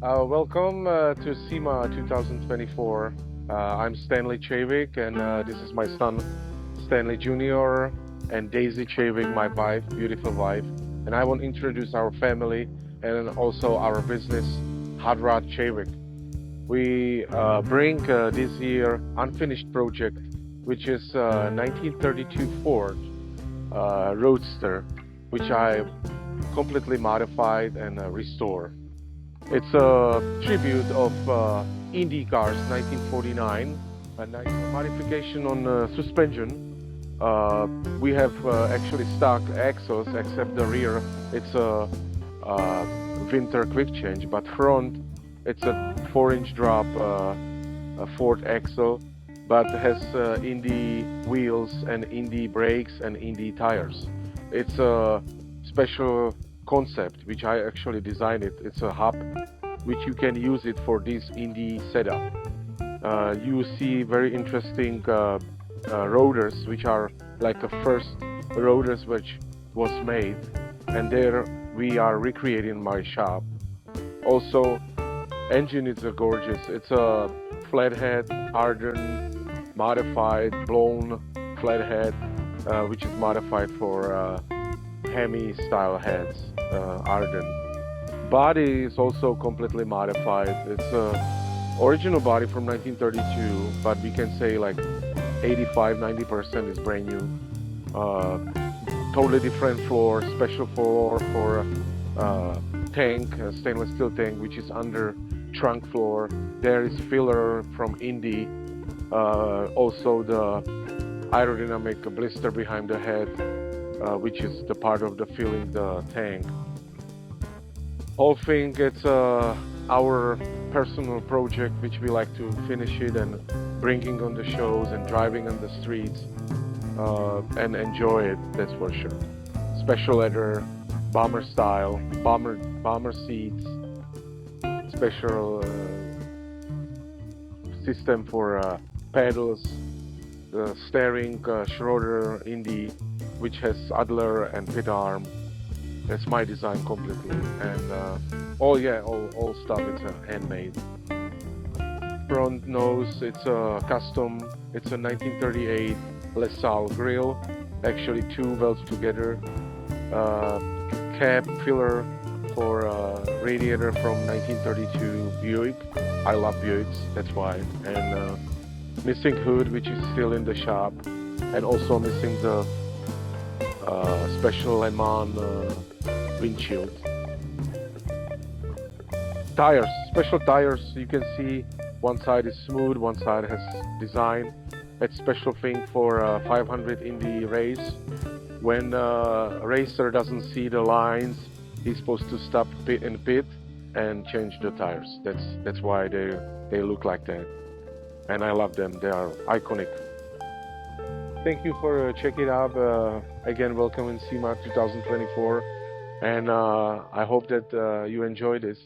Welcome to SEMA 2024. I'm Stanley Chavik, and this is my son Stanley Jr. and Daisy Chavik, my wife, beautiful wife. And I want to introduce our family and also our business, Hot Rod Chavik. We bring this year unfinished project, which is 1932 Ford Roadster, which I completely modified and restored. It's a tribute of Indy cars, 1949, a nice modification on suspension. We have actually stock axles, except the rear. It's a winter quick change, but front, it's a 4-inch drop a Ford axle, but has Indy wheels and Indy brakes and Indy tires. It's a special concept which I actually designed it. It's a hub which you can use it for this Indy setup. You see very interesting rotors, which are like the first rotors which was made, and there we are recreating my shop. Also, engine is gorgeous. It's a flathead, hardened, modified, blown flathead, which is modified for Hemi style heads, Arden. Body is also completely modified. It's a original body from 1932, but we can say like 85-90% is brand new. Totally different floor, special floor for tank, a stainless steel tank, which is under trunk floor. There is filler from Indy. Also the aerodynamic blister behind the head, which is the part of the filling the tank. Whole thing, it's our personal project which we like to finish it and bringing on the shows and driving on the streets and enjoy it, that's for sure. Special leather, bomber style, bomber seats, special system for pedals, the steering Schroeder Indy, which has Adler and pit arm. That's my design completely, and all stuff. It's handmade. Front nose, it's a custom. It's a 1938 LaSalle grill, actually two welds together. Cab filler for radiator from 1932 Buick. I love Buicks, that's why. And missing hood, which is still in the shop, and also missing the special Le Mans windshield. Tires, special tires. You can see one side is smooth, one side has design. That's special thing for 500 Indy race. When a racer doesn't see the lines, he's supposed to stop in pit and change the tires. That's why they look like that, and I love them. They are iconic. Thank you for checking it out. Again, welcome in SEMA 2024, and I hope that you enjoy this.